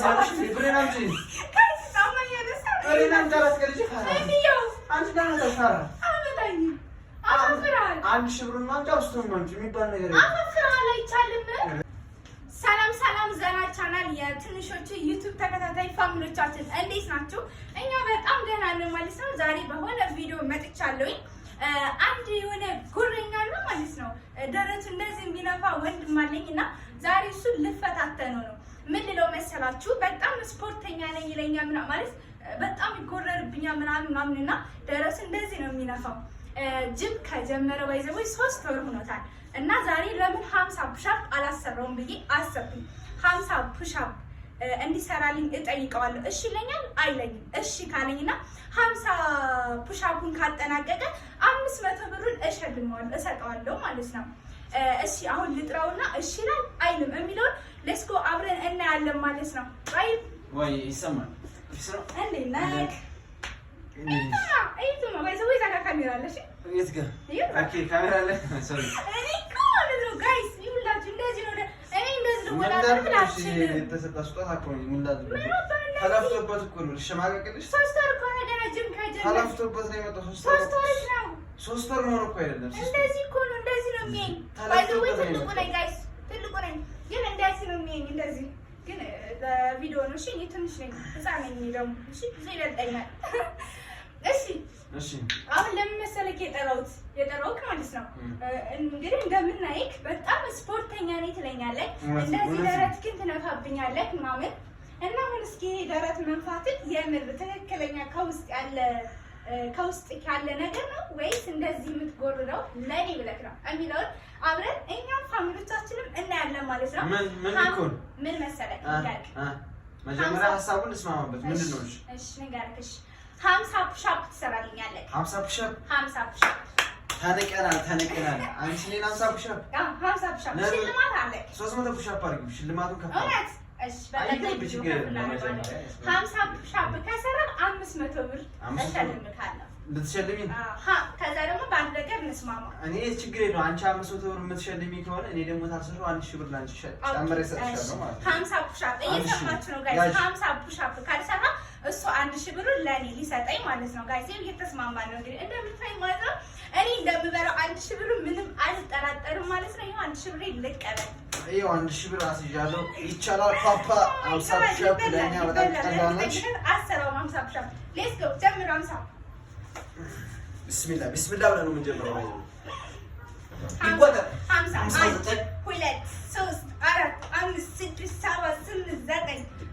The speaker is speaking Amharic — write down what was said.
ታባሽ ብሬናም ጂ ጋይስ ታማኝ ያለሳ ብሬናም ዳራት ከልጅ ካራ አንቺ ደግሞ ተሳራ አመጣኝ አፈፍራል አንድ ሺህ ብር ነው አንቺ ነው እንጂ የሚባል ነገር አፈፍራል አይቻልም። ሰላም ሰላም ዘና ቻናል የትንሾቹ ዩቲዩብ ተከታታይ ፋሚሊዎቻችን እንዴት ናችሁ? እኛ በጣም ደህና ነን ማለት ነው። ዛሬ በሆነ ቪዲዮ መጥቻለሁኝ። አንድ የሆነ ጉረኛ ነው ማለት ነው ደረቱ እንደዚህ የሚነፋ ወንድም አለኝና ዛሬ እሱ ልፈታተነው ነው። ምን ልለው መሰላችሁ? በጣም ስፖርተኛ ነኝ ይለኛል ምናምን ማለት በጣም ይጎረርብኛል ምናምንና ደረቱ እንደዚህ ነው የሚነፋው። ጅም ከጀመረ ወይዘው 3 ወር ሆኖታል እና ዛሬ ለምን 50 ፑሻፕ አላሰራውም ብዬ አሰብኩኝ። 50 ፑሻፕ እንዲሰራልኝ እጠይቀዋለሁ። እሺ ይለኛል አይለኝም? እሺ ካለኝና 50 ፑሻፑን ካጠናቀቀ 500 ብሩን እሸልመዋለሁ እሰጠዋለሁ ማለት ነው። እሺ አሁን ልጥራውና እሺ ይላል አይልም የሚለውን ሌትስ ጎ አብረን እናያለን ማለት ነው። ወይ ይሰማል እንዴ ነክ አይቱ ነው ጋይስ ወይ ዛጋ ካሜራ አለ። እሺ የት ጋር ኦኬ ካሜራ አለ ሶሪ እኔ ኮል ነው ጋይስ ይሁላችሁ እንደዚህ ነው። እኔ እንደዚህ ነው ወላሂ የተሰጣ ስጦታ እኮ ነው ሙላድ ተላፍቶበት እኮ ነው ልሽማቀቅልሽ 3 ወር እኮ ነው ገና ጅም ከጀመረ ተላፍቶበት ነው የመጣው 3 ወር ነው 3 ወር ነው እኮ አይደለም እንደዚህ እኮ ነው እንደዚህ ነው የሚያኝ ባይዘው ወይ ትልቁ ነኝ ጋይስ ትልቁ ነኝ ግን እንደዚህ ነው የሚያኝ እንደዚህ ግን በቪዲዮ ነው። እሺ እኔ ትንሽ ነኝ ህፃን ነኝ ደግሞ እሺ ብዙ ይበልጠኛል። እሺ አሁን ለምን መሰለክ የጠራሁት ማለት ነው እንግዲህ እንደምናይክ በጣም ስፖርተኛ ነኝ ትለኛለህ እንደዚህ ደረትክን ትነፋብኛለህ ምናምን እና አሁን እስኪ ደረት መንፋትን የምር ትክክለኛ ከውስጥ ያለ ነገር ነው ወይስ እንደዚህ የምትጎርረው ለኔ ብለክ ነው የሚለውን አብረን እኛም ፋሚሊዎቻችንም እናያለን ማለት ነው። ምን መሰለክ ይጋልክ መጀመሪያ ሐሳቡን እንስማማበት ምንድነው? እሺ ንገርክሽ 50 ፑሻፕ ትሰራልኛለህ። 50 ፑሻፕ ተነቀናል አንቺ ለና 50 ፑሻፕ 50 ፑሻፕ ሽልማት አለ 300 ፑሻፕ አድርጊ ሽልማቱን ከፍታ እሺ በለጠኝ ቢችግር 50 ፑሻፕ ከሰራ 500 ብር እሸልምካለሁ። ልትሸልሚኝ? ከዛ ደግሞ በአንድ ነገር እንስማማ። እኔ ችግር የለው አንቺ 500 ብር የምትሸልሚ ከሆነ እኔ ደግሞ ታስረው 1000 ብር ላንቺ ጨምሬ እሰጥሻለሁ ማለት ነው። 50 ፑሻፕ እየሰማችሁ ነው ጋይስ። 50 ፑሻፕ ካልሰራ እሱ 1000 ብር ለኔ ሊሰጠኝ ማለት ነው ጋይስ። እየተስማማን ነው እንግዲህ እንደምታይ ማለት ነው። እኔ እንደምበላው 1000 ብር ምንም አልጠራጠርም ማለት ነው። ይሄው 1000 ብር ልቀበል። ይሄው 1000 ብር አስይዣለሁ። ይቻላል ፓፓ 50 ፑሻፕ ለኛ በጣም ቀላል ነች። አሰራው 50 ፑሻፕ ሌትስ ጎ ጀምር 50 ቢስሚላህ ብለን ነው የምንጀምረው። 50 1 2 3 4 5 6 7 8 9